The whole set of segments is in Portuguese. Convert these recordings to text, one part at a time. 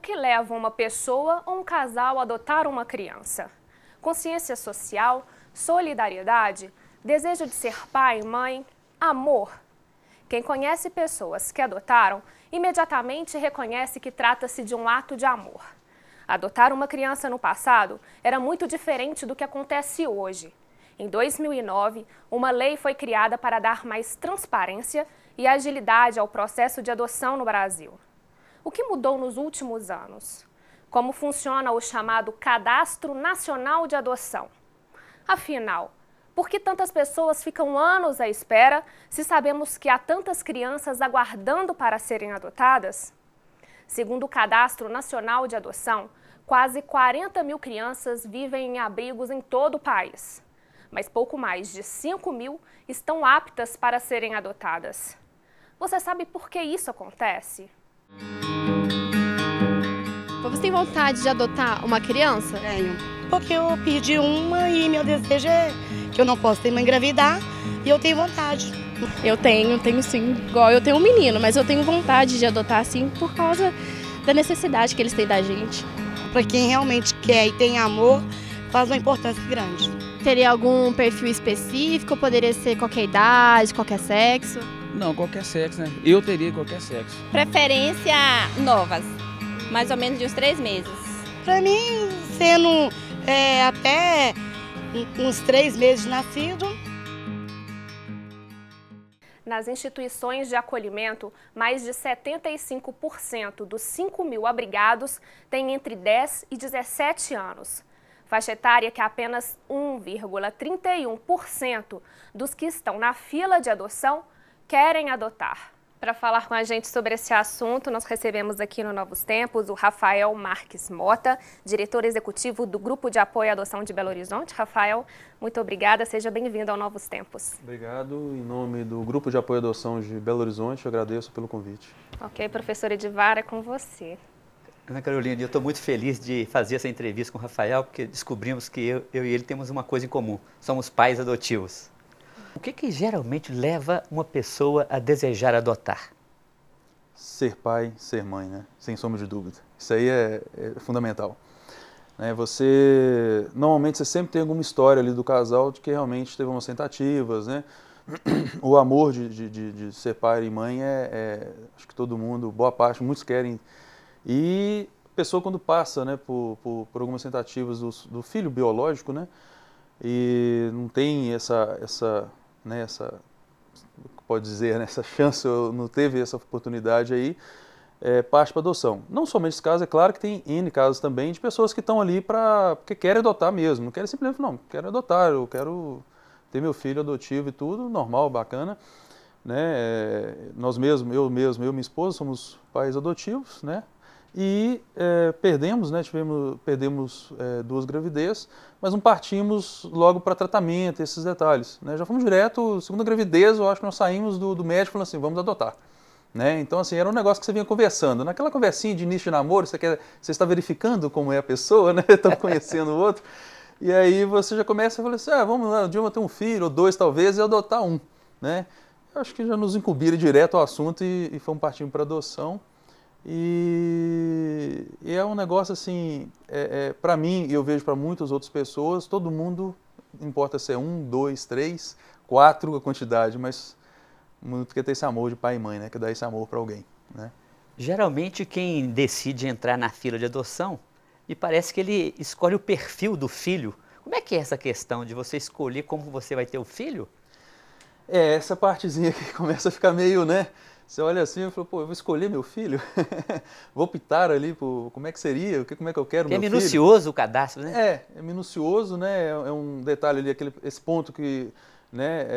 que leva uma pessoa ou um casal a adotar uma criança? Consciência social, solidariedade, desejo de ser pai e mãe, amor. Quem conhece pessoas que adotaram, imediatamente reconhece que trata-se de um ato de amor. Adotar uma criança no passado era muito diferente do que acontece hoje. Em 2009, uma lei foi criada para dar mais transparência e agilidade ao processo de adoção no Brasil. O que mudou nos últimos anos? Como funciona o chamado Cadastro Nacional de Adoção? Afinal, por que tantas pessoas ficam anos à espera se sabemos que há tantas crianças aguardando para serem adotadas? Segundo o Cadastro Nacional de Adoção, quase 40 mil crianças vivem em abrigos em todo o país, mas pouco mais de 5 mil estão aptas para serem adotadas. Você sabe por que isso acontece? Você tem vontade de adotar uma criança? Tenho, porque eu perdi uma e meu desejo é que eu não posso ter uma engravidar e eu tenho vontade. Eu tenho sim. Igual eu tenho um menino, mas eu tenho vontade de adotar sim por causa da necessidade que eles têm da gente. Para quem realmente quer e tem amor, faz uma importância grande. Teria algum perfil específico? Poderia ser qualquer idade, qualquer sexo? Não, qualquer sexo, né? Eu teria qualquer sexo. Preferência novas, mais ou menos de uns 3 meses. Para mim, sendo até uns 3 meses de nascido. Nas instituições de acolhimento, mais de 75% dos 5 mil abrigados têm entre 10 e 17 anos. Faixa etária que apenas 1,31% dos que estão na fila de adoção querem adotar. Para falar com a gente sobre esse assunto, nós recebemos aqui no Novos Tempos o Rafael Marques Mota, diretor executivo do Grupo de Apoio à Adoção de Belo Horizonte. Rafael, muito obrigada, seja bem-vindo ao Novos Tempos. Obrigado. Em nome do Grupo de Apoio à Adoção de Belo Horizonte, eu agradeço pelo convite. Ok, professor Edivar, é com você. Ana Carolina, eu estou muito feliz de fazer essa entrevista com o Rafael, porque descobrimos que eu e ele temos uma coisa em comum, somos pais adotivos. O que geralmente leva uma pessoa a desejar adotar? Ser pai, ser mãe, né? Sem sombra de dúvida. Isso aí é fundamental. Normalmente você sempre tem alguma história ali do casal de que realmente teve umas tentativas, né? O amor de ser pai e mãe acho que todo mundo, boa parte, muitos querem. E a pessoa quando passa, né, por algumas tentativas do filho biológico, né? E não tem pode dizer, né, essa chance, não teve essa oportunidade aí, parte para adoção. Não somente esse caso, é claro que tem N casos também de pessoas que estão ali porque querem adotar mesmo, não querem simplesmente, não, quero adotar, eu quero ter meu filho adotivo e tudo, normal, bacana, né? Nós mesmos, eu e minha esposa somos pais adotivos, né? E perdemos 2 gravidez, mas não partimos logo para tratamento, esses detalhes, né? Já fomos direto, segunda gravidez, eu acho que nós saímos do médico falando assim, vamos adotar, né? Então assim, era um negócio que você vinha conversando, naquela conversinha de início de namoro, você está verificando como é a pessoa, né? Está conhecendo o outro, e aí você já começa a falar assim, vamos lá, um dia eu vou ter um filho, ou 2 talvez, e adotar um, né? Eu acho que já nos incumbiram direto ao assunto e fomos partindo para adoção. E é um negócio assim, para mim, e eu vejo para muitas outras pessoas, todo mundo, não importa se é 1, 2, 3, 4 a quantidade, mas muito quer ter esse amor de pai e mãe, né? Quer dar esse amor para alguém, né? Geralmente quem decide entrar na fila de adoção, me parece que ele escolhe o perfil do filho. Como é que é essa questão de você escolher como você vai ter o filho? Essa partezinha que começa a ficar meio, né? Você olha assim e fala, pô, eu vou escolher meu filho? Vou optar ali por como é que seria, como é que eu quero meu filho? É minucioso o cadastro, né? É minucioso, né? É um detalhe ali, esse ponto que, né?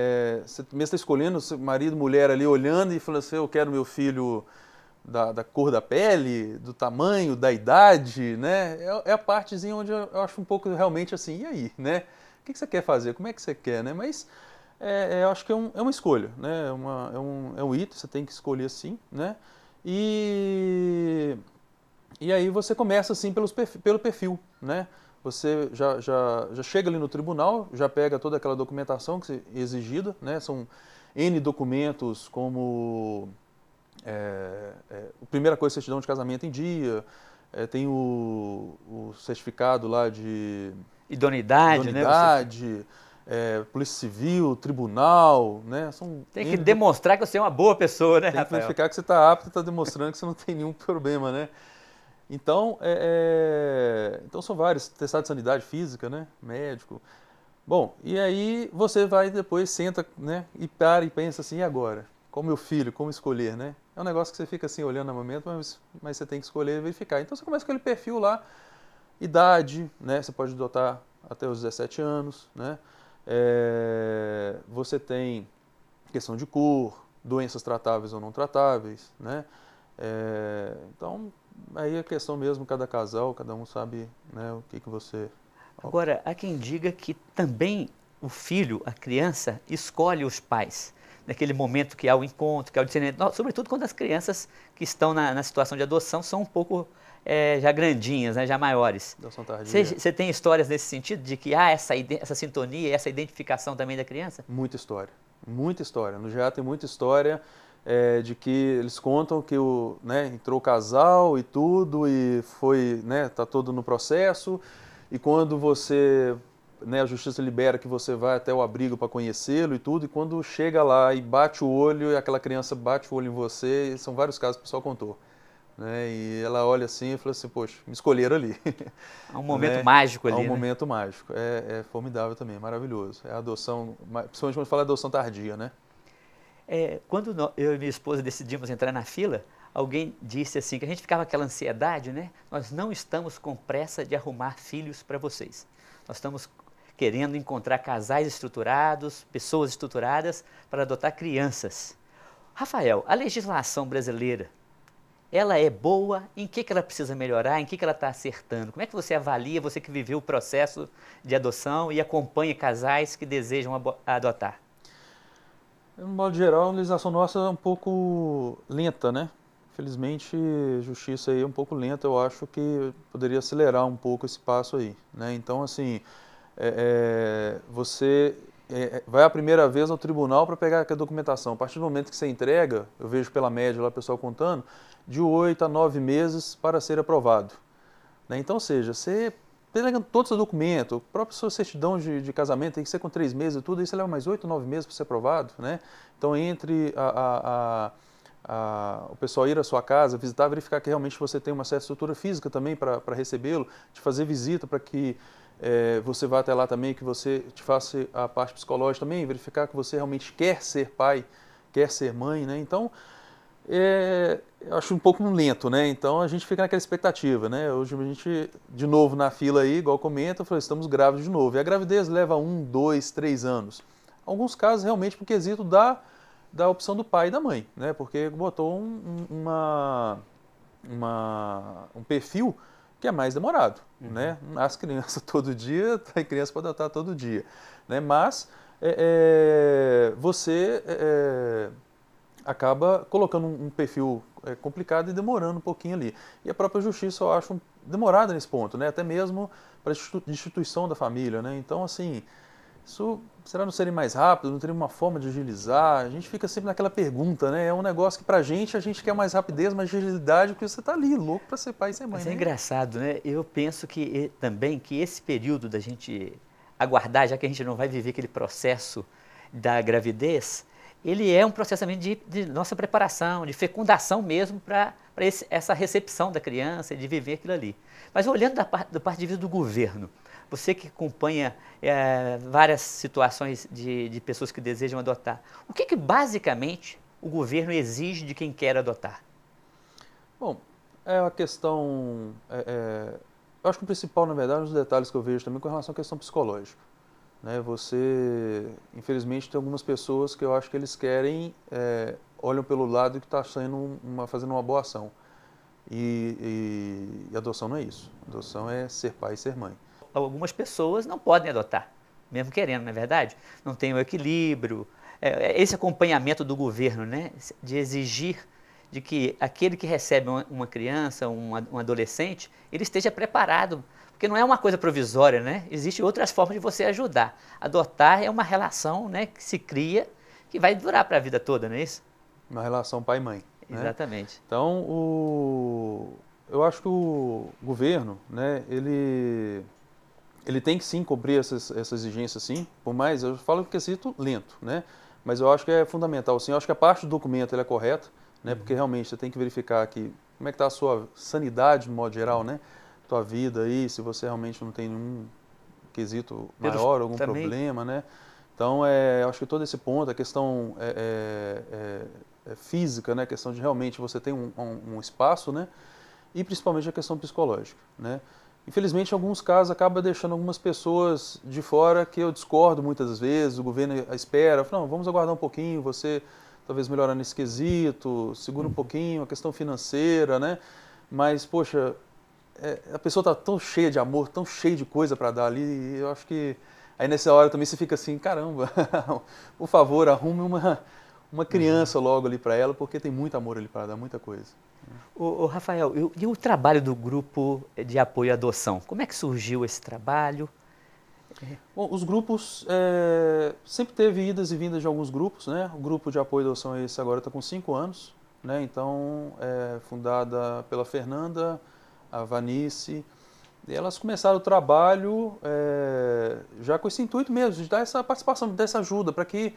Você mesmo está escolhendo, marido, mulher ali olhando e falando assim, eu quero meu filho da cor da pele, do tamanho, da idade, né? É a partezinha onde eu acho um pouco realmente assim, e aí, né? O que você quer fazer? Como é que você quer, né? Mas eu acho que é uma escolha, né? É um item, você tem que escolher assim, né? E aí você começa assim pelo perfil, né? Você já chega ali no tribunal, já pega toda aquela documentação que é exigida, né? São N documentos como a primeira coisa, certidão de casamento em dia, tem o certificado lá de Idoneidade, né? Polícia Civil, tribunal, né? Tem que demonstrar que você é uma boa pessoa, né, Tem que Rafael? verificar que você está apto e está demonstrando que você não tem nenhum problema, né? Então, então são vários, testado de sanidade física, né? Médico. Bom, e aí você vai depois, senta, né? E para e pensa assim, e agora? Qual meu filho? Como escolher, né? É um negócio que você fica assim olhando no momento, mas você tem que escolher e verificar. Então você começa com aquele perfil lá, idade, né? Você pode adotar até os 17 anos, né? Você tem questão de cor, doenças tratáveis ou não tratáveis, né? Então, aí é questão mesmo, cada casal, cada um sabe, né, o que você... Agora, há quem diga que também o filho, a criança, escolhe os pais. Naquele momento que há o encontro, que há o discernimento, sobretudo quando as crianças que estão na situação de adoção são um pouco já grandinhas, né, já maiores. Você tem histórias nesse sentido, de que há essa sintonia, essa identificação também da criança? Muita história, muita história. No GEA tem muita história de que eles contam que entrou o casal e tudo, e foi, né, tá todo no processo, e quando você... Né, a justiça libera que você vai até o abrigo para conhecê-lo e tudo, e quando chega lá e bate o olho, e aquela criança bate o olho em você, e são vários casos que o pessoal contou. Né, e ela olha assim e fala assim, poxa, me escolheram ali. Há um momento mágico ali, Há um momento mágico. É formidável também, maravilhoso. É a adoção, principalmente quando fala adoção tardia, né? Quando eu e minha esposa decidimos entrar na fila, alguém disse assim, que a gente ficava com aquela ansiedade, né? Nós não estamos com pressa de arrumar filhos para vocês. Nós estamos querendo encontrar casais estruturados, pessoas estruturadas para adotar crianças. Rafael, a legislação brasileira, ela é boa? Em que ela precisa melhorar? Em que ela está acertando? Como é que você avalia, você que viveu o processo de adoção e acompanha casais que desejam adotar? No modo geral, a legislação nossa é um pouco lenta, né? Infelizmente, a justiça aí é um pouco lenta, eu acho que poderia acelerar um pouco esse passo aí, né? Então, assim, você vai a primeira vez ao tribunal para pegar a documentação. A partir do momento que você entrega, eu vejo pela média lá o pessoal contando, de 8 a 9 meses para ser aprovado. Né? Então, ou seja, você pega todos os documentos, a própria sua certidão de casamento tem que ser com 3 meses e tudo, aí você leva mais 8, 9 meses para ser aprovado. Né? Então, entre o pessoal ir à sua casa, visitar, verificar que realmente você tem uma certa estrutura física também para recebê-lo, de fazer visita para que você vá até lá também, que você te faça a parte psicológica também, verificar que você realmente quer ser pai, quer ser mãe, né? Então, eu acho um pouco lento, né? Então, a gente fica naquela expectativa, né? Hoje a gente, de novo na fila aí, igual comenta, eu falei, estamos grávidos de novo. E a gravidez leva 1, 2, 3 anos. Alguns casos, realmente, por quesito da opção do pai e da mãe, né? Porque botou um perfil que é mais demorado, né? Nasce criança todo dia, tem criança para adotar todo dia, né? Mas você acaba colocando um perfil complicado e demorando um pouquinho ali. E a própria justiça, eu acho, demorada nesse ponto, né? Até mesmo para a instituição da família, né? Então, assim, isso será não seria mais rápido, não teria uma forma de agilizar? A gente fica sempre naquela pergunta, né? É um negócio que pra gente, a gente quer mais rapidez, mais agilidade, porque você tá ali, louco para ser pai e ser mãe. Mas é engraçado, né? Eu penso que também que esse período da gente aguardar, já que a gente não vai viver aquele processo da gravidez, ele é um processo também de nossa preparação, de fecundação mesmo para essa recepção da criança, de viver aquilo ali. Mas olhando do parte de vista do governo, você que acompanha várias situações de pessoas que desejam adotar, o que basicamente o governo exige de quem quer adotar? Bom, é uma questão... eu acho que o principal, na verdade, os detalhes que eu vejo também com relação à questão psicológica. Né? Você, infelizmente, tem algumas pessoas que eu acho que eles querem, olham pelo lado que está fazendo uma boa ação. E adoção não é isso. Adoção é ser pai e ser mãe. Algumas pessoas não podem adotar, mesmo querendo, não é verdade? Não tem o equilíbrio, esse acompanhamento do governo, né? De exigir de que aquele que recebe uma criança, um adolescente, ele esteja preparado, porque não é uma coisa provisória, né? Existem outras formas de você ajudar. Adotar é uma relação, né, que se cria, que vai durar para a vida toda, não é isso? Uma relação pai e mãe. Exatamente. Né? Então, eu acho que o governo, né, ele tem que sim cumprir essa exigência, sim, por mais, eu falo que é quesito lento, né, mas eu acho que é fundamental, sim, eu acho que a parte do documento ela é correta, né, porque realmente você tem que verificar aqui como é que está a sua sanidade, de modo geral, né, tua vida aí, se você realmente não tem nenhum quesito maior, algum problema, né, então eu acho que todo esse ponto, a questão física, né, a questão de realmente você ter um espaço, né, e principalmente a questão psicológica, né. Infelizmente, em alguns casos, acaba deixando algumas pessoas de fora que eu discordo muitas vezes, o governo espera, fala, não, vamos aguardar um pouquinho, você talvez melhorar nesse quesito, segura um pouquinho, a questão financeira, né? Mas, poxa, a pessoa está tão cheia de amor, tão cheia de coisa para dar ali, e eu acho que aí nessa hora também você fica assim, caramba, por favor, arrume uma criança logo ali para ela, porque tem muito amor ali para dar, muita coisa. Ô, Rafael, e o trabalho do grupo de apoio à adoção? Como é que surgiu esse trabalho? Bom, os grupos, sempre teve idas e vindas de alguns grupos, né? O grupo de apoio à adoção esse agora está com 5 anos, né? Então, fundada pela Fernanda, a Vanice, e elas começaram o trabalho já com esse intuito mesmo, de dar essa participação, dessa ajuda, para que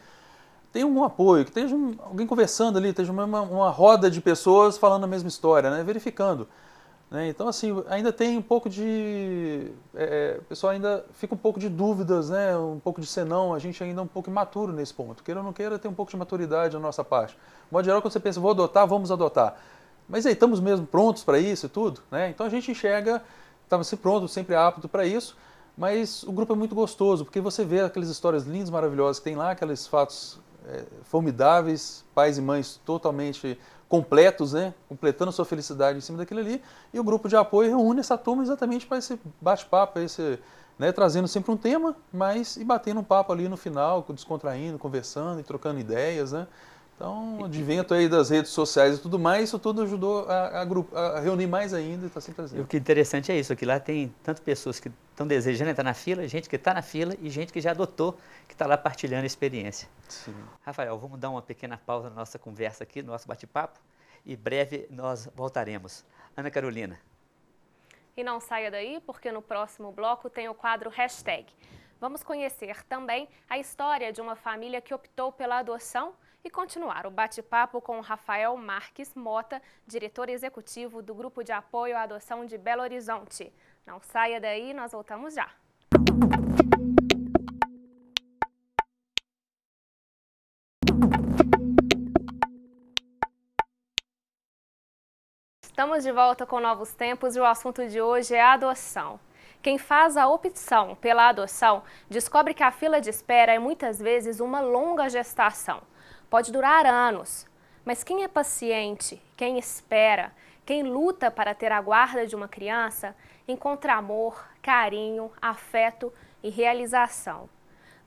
tenha um apoio, que esteja alguém conversando ali, esteja uma roda de pessoas falando a mesma história, né? Verificando. Né? Então, assim, ainda tem um pouco de... o pessoal ainda fica um pouco de dúvidas, né? Um pouco de senão, a gente ainda é um pouco imaturo nesse ponto. Queira ou não queira, tem um pouco de maturidade da nossa parte. De modo geral, quando você pensa, vou adotar, vamos adotar. Mas aí, estamos mesmo prontos para isso e tudo? Né? Então, a gente enxerga, estava sempre pronto, sempre apto para isso, mas o grupo é muito gostoso, porque você vê aquelas histórias lindas, maravilhosas que tem lá, aqueles fatos formidáveis, pais e mães totalmente completos, né? Completando sua felicidade em cima daquilo ali, e o grupo de apoio reúne essa turma exatamente para esse bate-papo, né? Trazendo sempre um tema, mas e batendo um papo ali no final, descontraindo, conversando e trocando ideias, né? Então, o advento aí das redes sociais e tudo mais, isso tudo ajudou a reunir mais ainda e está sempre presente. E o que é interessante é isso, que lá tem tantas pessoas que estão desejando entrar na fila, gente que está na fila e gente que já adotou, que está lá partilhando a experiência. Sim. Rafael, vamos dar uma pequena pausa na nossa conversa aqui, no nosso bate-papo, e breve nós voltaremos. Ana Carolina. E não saia daí, porque no próximo bloco tem o quadro Hashtag. Vamos conhecer também a história de uma família que optou pela adoção e continuar o bate-papo com o Rafael Marques Mota, diretor executivo do Grupo de Apoio à Adoção de Belo Horizonte. Não saia daí, nós voltamos já. Estamos de volta com Novos Tempos e o assunto de hoje é a adoção. Quem faz a opção pela adoção descobre que a fila de espera é muitas vezes uma longa gestação. Pode durar anos, mas quem é paciente, quem espera, quem luta para ter a guarda de uma criança, encontra amor, carinho, afeto e realização.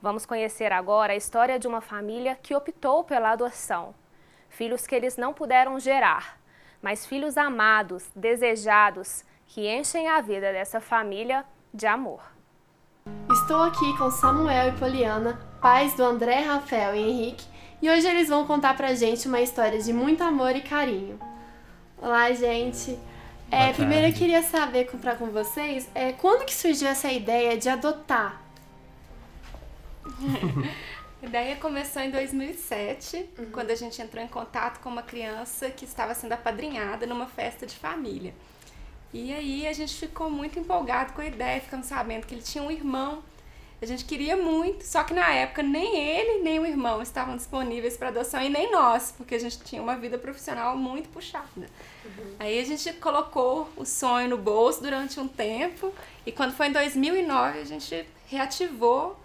Vamos conhecer agora a história de uma família que optou pela adoção. Filhos que eles não puderam gerar, mas filhos amados, desejados, que enchem a vida dessa família de amor. Estou aqui com Samuel e Poliana, pais do André, Rafael e Henrique, e hoje eles vão contar pra gente uma história de muito amor e carinho. Olá, gente! Primeiro eu queria saber com vocês, quando que surgiu essa ideia de adotar? A ideia começou em 2007, quando a gente entrou em contato com uma criança que estava sendo apadrinhada numa festa de família. E aí a gente ficou muito empolgado com a ideia, ficamos sabendo que ele tinha um irmão. A gente queria muito, só que na época nem ele nem o irmão estavam disponíveis para adoção e nem nós, porque a gente tinha uma vida profissional muito puxada. Aí a gente colocou o sonho no bolso durante um tempo e quando foi em 2009 a gente reativou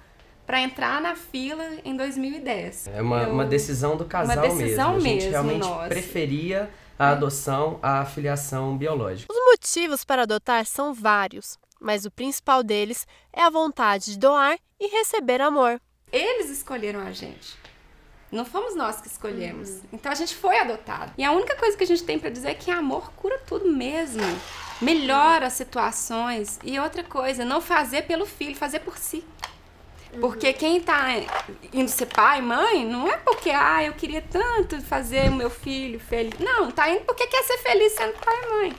para entrar na fila em 2010. É uma decisão do casal mesmo. A gente realmente preferia a adoção à filiação biológica. Os motivos para adotar são vários, mas o principal deles é a vontade de doar e receber amor. Eles escolheram a gente. Não fomos nós que escolhemos. Então a gente foi adotado. E a única coisa que a gente tem para dizer é que amor cura tudo mesmo. Melhora as situações. E outra coisa, não fazer pelo filho, fazer por si. Porque quem tá indo ser pai, mãe, não é porque, eu queria tanto fazer o meu filho feliz. Não, tá indo porque quer ser feliz sendo pai e mãe.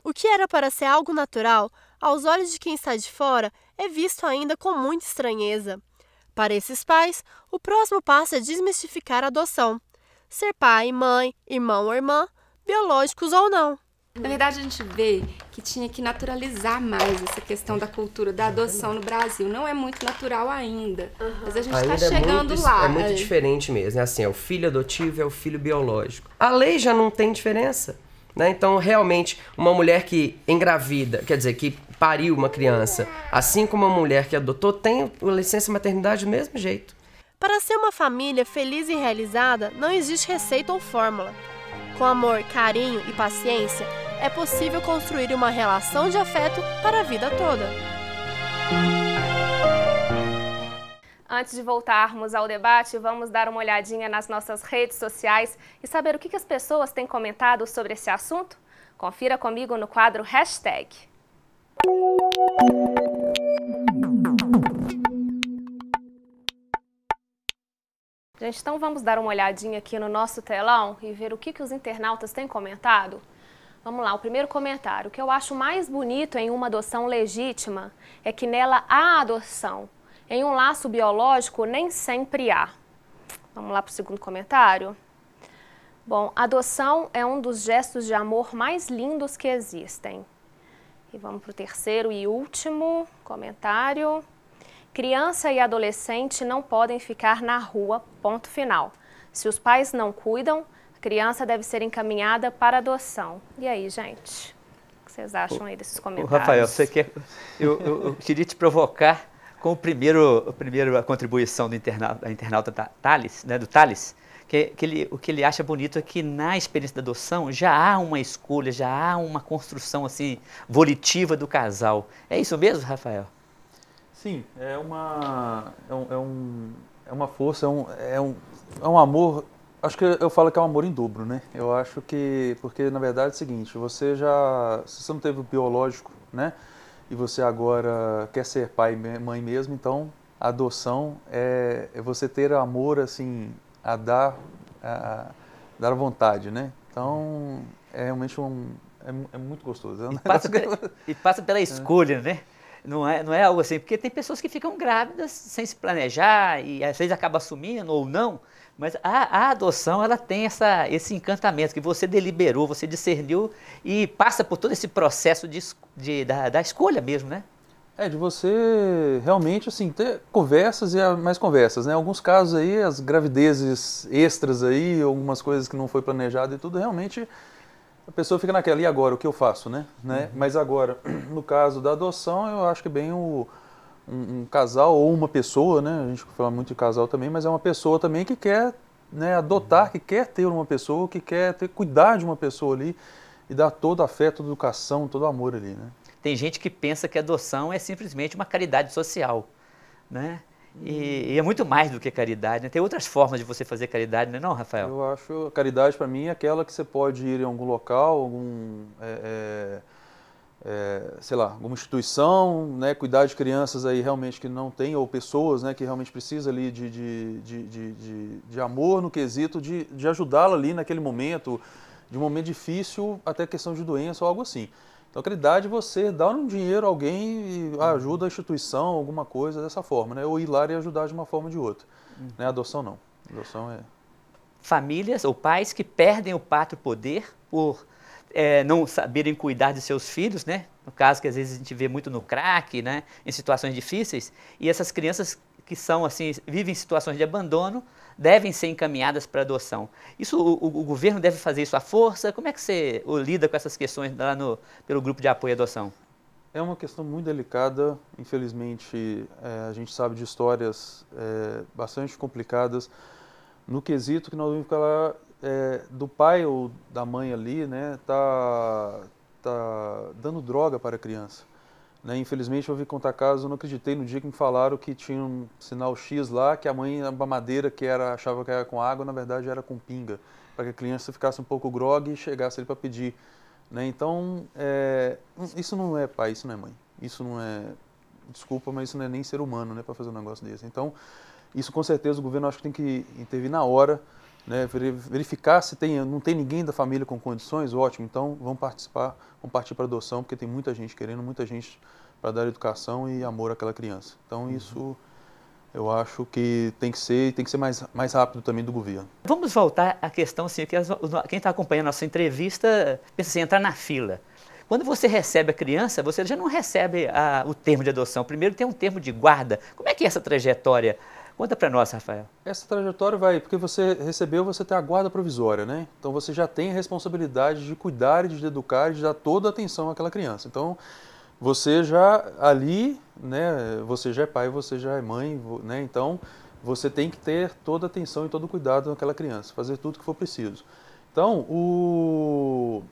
O que era para ser algo natural, aos olhos de quem está de fora, é visto ainda com muita estranheza. Para esses pais, o próximo passo é desmistificar a adoção. Ser pai, mãe, irmão ou irmã, biológicos ou não. Na verdade, a gente vê que tinha que naturalizar mais essa questão da cultura da adoção no Brasil. Não é muito natural ainda, mas a gente está chegando lá. É muito diferente mesmo, é assim, é o filho adotivo, é o filho biológico. A lei já não tem diferença, né? Então, realmente, uma mulher que engravida, quer dizer, que pariu uma criança, assim como uma mulher que adotou, tem licença maternidade do mesmo jeito. Para ser uma família feliz e realizada, não existe receita ou fórmula. Com amor, carinho e paciência, é possível construir uma relação de afeto para a vida toda. Antes de voltarmos ao debate, vamos dar uma olhadinha nas nossas redes sociais e saber o que as pessoas têm comentado sobre esse assunto? Confira comigo no quadro Hashtag. Gente, então vamos dar uma olhadinha aqui no nosso telão e ver o que os internautas têm comentado? Vamos lá, o primeiro comentário. O que eu acho mais bonito em uma adoção legítima é que nela há adoção. Em um laço biológico, nem sempre há. Vamos lá para o segundo comentário. Bom, adoção é um dos gestos de amor mais lindos que existem. E vamos para o terceiro e último comentário. Criança e adolescente não podem ficar na rua, ponto final. Se os pais não cuidam, a criança deve ser encaminhada para adoção. E aí, gente? O que vocês acham aí desses comentários? Rafael, você quer... eu queria te provocar com a primeira contribuição da internauta Thales, né, do Thales, o que ele acha bonito é que na experiência da adoção já há uma escolha, já há uma construção assim, volitiva do casal. É isso mesmo, Rafael? Sim, é uma força, é um amor, acho que eu falo que é um amor em dobro, né? Eu acho que, porque na verdade é o seguinte, se você não teve o biológico, né? E você agora quer ser pai e mãe mesmo, então a adoção é você ter amor, assim, a dar à vontade, né? Então, é realmente é muito gostoso. E passa pela escolha, né? Não é algo assim, porque tem pessoas que ficam grávidas sem se planejar e às vezes acaba assumindo ou não, mas a adoção ela tem esse encantamento que você deliberou, você discerniu e passa por todo esse processo da escolha mesmo, né? De você realmente assim, ter conversas e mais conversas, né? Em alguns casos aí, as gravidezes extras aí, algumas coisas que não foi planejado e tudo, realmente a pessoa fica naquela, e agora, o que eu faço, né? Mas agora, no caso da adoção, eu acho que bem um casal ou uma pessoa, né? A gente fala muito de casal também, mas é uma pessoa também que quer, né, adotar, que quer ter uma pessoa, que quer cuidar de uma pessoa ali e dar todo afeto, toda educação, todo amor ali, né? Tem gente que pensa que a adoção é simplesmente uma caridade social, né? E é muito mais do que caridade, né? Tem outras formas de você fazer caridade, não é não, Rafael? Eu acho a caridade para mim é aquela que você pode ir em algum local, sei lá, alguma instituição, né? Cuidar de crianças aí realmente que não tem, ou pessoas, né, que realmente precisam ali de amor no quesito de ajudá-la ali naquele momento, de um momento difícil, até questão de doença ou algo assim. Então, a caridade é você dar um dinheiro a alguém e ajuda a instituição, alguma coisa dessa forma, né? Ou ir lá e ajudar de uma forma ou de outra. Né? Adoção não. Adoção é... Famílias ou pais que perdem o pátrio poder por não saberem cuidar de seus filhos, né? No caso que às vezes a gente vê muito no crack, né? Em situações difíceis. E essas crianças que são assim, vivem em situações de abandono, devem ser encaminhadas para adoção. Isso, o governo deve fazer isso à força? Como é que você lida com essas questões lá pelo grupo de apoio à adoção? É uma questão muito delicada, infelizmente a gente sabe de histórias bastante complicadas no quesito que nós vimos falar do pai ou da mãe ali, né, tá dando droga para a criança. Né, infelizmente eu ouvi contar casos, eu não acreditei no dia que me falaram que tinha um sinal X lá, que a mãe, a mamadeira achava que era com água, na verdade era com pinga, para que a criança ficasse um pouco grogue e chegasse ali para pedir. Né, então, isso não é pai, isso não é mãe, isso não é, desculpa, mas isso não é nem ser humano, né, para fazer um negócio desse. Então, isso com certeza o governo acho que tem que intervir na hora, né, verificar se não tem ninguém da família com condições, ótimo, então vamos partir para a adoção, porque tem muita gente querendo, muita gente para dar educação e amor àquela criança. Então isso eu acho que tem que ser mais rápido também do governo. Vamos voltar à questão, assim, que quem está acompanhando a nossa entrevista pensa assim, entrar na fila. Quando você recebe a criança, você já não recebe o termo de adoção. Primeiro tem um termo de guarda. Como é que é essa trajetória? Conta para nós, Rafael. Essa trajetória porque você recebeu, você tem a guarda provisória, né? Então você já tem a responsabilidade de cuidar, de educar, de dar toda a atenção àquela criança. Então você já ali, né? Você já é pai, você já é mãe, né? Então você tem que ter toda a atenção e todo o cuidado naquela criança, fazer tudo que for preciso. Então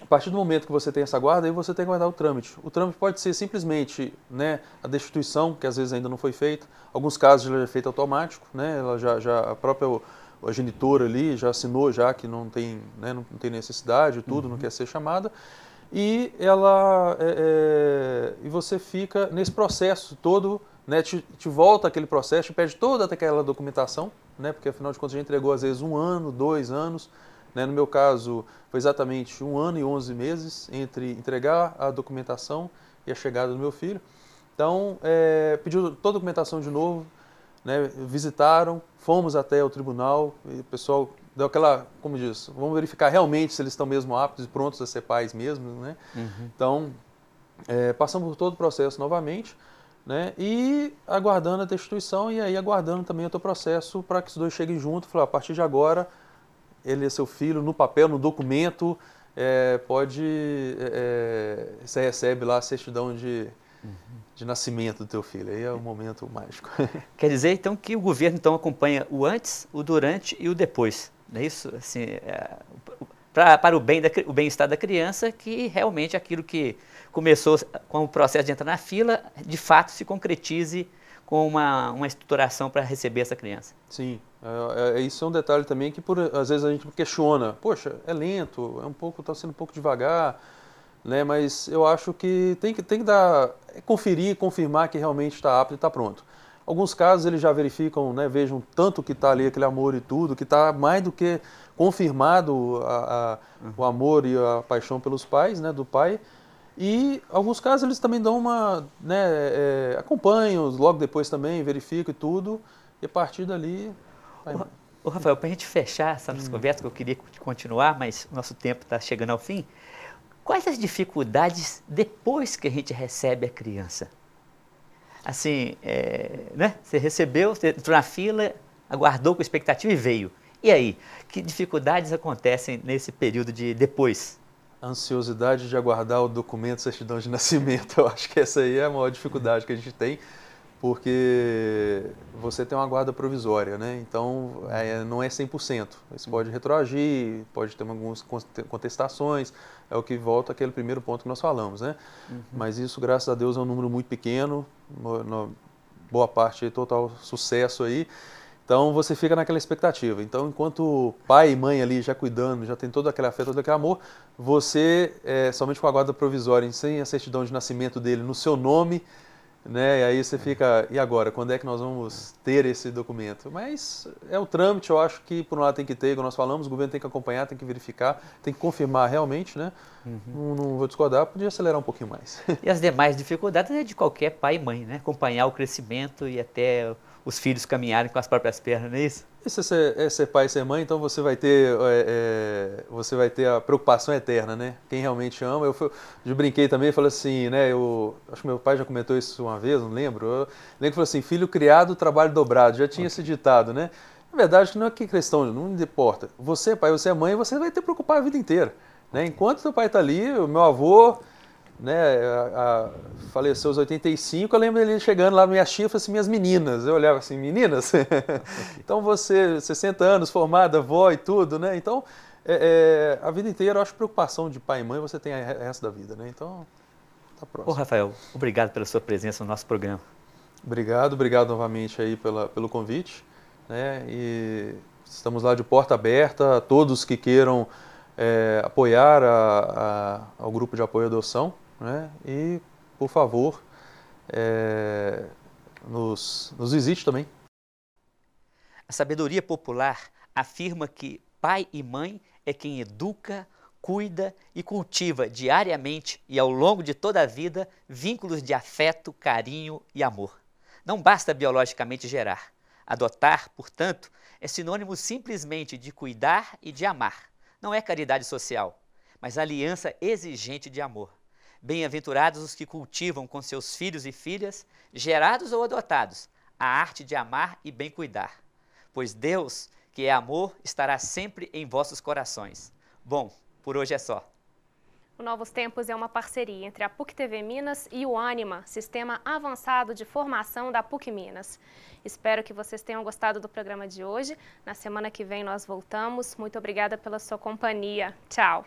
a partir do momento que você tem essa guarda, aí você tem que guardar o trâmite. O trâmite pode ser simplesmente, né, a destituição, que às vezes ainda não foi feita. Alguns casos já é feito automático, né, ela a própria genitora ali já assinou já que não tem, né, não tem necessidade e tudo, não quer ser chamada. E e você fica nesse processo todo, né, te volta aquele processo, te pede toda aquela documentação, né, porque afinal de contas já entregou às vezes 1 ano, 2 anos. No meu caso, foi exatamente 1 ano e 11 meses entre entregar a documentação e a chegada do meu filho. Então, pediu toda a documentação de novo, né, visitaram, fomos até o tribunal, e o pessoal deu aquela, como diz, vamos verificar realmente se eles estão mesmo aptos e prontos a ser pais mesmo, né? Então, passamos por todo o processo novamente, né, e aguardando a destituição e aí aguardando também o teu processo para que os dois cheguem juntos, falar, a partir de agora, ele é seu filho, no papel, no documento, você recebe lá a certidão de nascimento do teu filho. Aí é o momento mágico. Quer dizer, então, que o governo então, acompanha o antes, o durante e o depois. Não é isso? Assim, para o bem-estar da criança, que realmente aquilo que começou com o processo de entrar na fila, de fato se concretize com uma estruturação para receber essa criança. Sim, isso é um detalhe também que às vezes a gente questiona, poxa, é lento, está sendo um pouco devagar, né? Mas eu acho que tem que conferir, confirmar que realmente está apto e está pronto. Alguns casos eles já verificam, né, vejam tanto que está ali aquele amor e tudo, que está mais do que confirmado o amor e a paixão pelos pais, né, do pai. E alguns casos eles também dão acompanham, logo depois também verificam e tudo, e a partir dali... Ô Rafael, para a gente fechar essa nossa conversa, que eu queria continuar, mas o nosso tempo está chegando ao fim, quais as dificuldades depois que a gente recebe a criança? Assim, né? Você recebeu, você entrou na fila, aguardou com expectativa e veio. E aí, que dificuldades acontecem nesse período de depois? A ansiosidade de aguardar o documento, certidão de nascimento, eu acho que essa aí é a maior dificuldade que a gente tem, porque você tem uma guarda provisória, né? Então não é 100%. Isso pode retroagir, pode ter algumas contestações, é o que volta àquele primeiro ponto que nós falamos, né? Mas isso, graças a Deus, é um número muito pequeno, boa parte, total sucesso aí. Então você fica naquela expectativa. Então, enquanto pai e mãe ali já cuidando, já tem todo aquele afeto, todo aquele amor, você, somente com a guarda provisória, sem a certidão de nascimento dele no seu nome, né? E aí você fica, e agora? Quando é que nós vamos ter esse documento? Mas é o trâmite, eu acho que por um lado tem que ter, como nós falamos, o governo tem que acompanhar, tem que verificar, tem que confirmar realmente, né? Não vou discordar, podia acelerar um pouquinho mais. E as demais dificuldades é de qualquer pai e mãe, né? Acompanhar o crescimento e até os filhos caminharem com as próprias pernas, não é isso? E se você é ser pai e ser mãe, então você vai ter a preocupação eterna, né? Quem realmente ama. Eu brinquei também, falei assim, né? Eu acho que meu pai já comentou isso uma vez, não lembro. Eu lembro que falou assim, filho criado, trabalho dobrado. Já tinha esse ditado, né? Na verdade, não é que questão, não importa. Você é pai, você é mãe, você vai ter que preocupar a vida inteira, né? Enquanto seu pai está ali, o meu avô, né, faleceu aos 85, eu lembro dele chegando lá, minhas tia, assim, minhas meninas, eu olhava assim, meninas? Então você, 60 anos, formada, avó e tudo, né, então a vida inteira, eu acho que preocupação de pai e mãe você tem o resto da vida, né, então tá próximo. Ô Rafael, obrigado pela sua presença no nosso programa. Obrigado novamente aí pelo convite, né, e estamos lá de porta aberta a todos que queiram apoiar ao grupo de apoio à adoção, né? E, por favor, nos visite também. A sabedoria popular afirma que pai e mãe é quem educa, cuida e cultiva diariamente e ao longo de toda a vida vínculos de afeto, carinho e amor. Não basta biologicamente gerar. Adotar, portanto, é sinônimo simplesmente de cuidar e de amar. Não é caridade social, mas aliança exigente de amor. Bem-aventurados os que cultivam com seus filhos e filhas, gerados ou adotados, a arte de amar e bem cuidar. Pois Deus, que é amor, estará sempre em vossos corações. Bom, por hoje é só. O Novos Tempos é uma parceria entre a PUC-TV Minas e o Ânima, Sistema Avançado de Formação da PUC Minas. Espero que vocês tenham gostado do programa de hoje. Na semana que vem nós voltamos. Muito obrigada pela sua companhia. Tchau!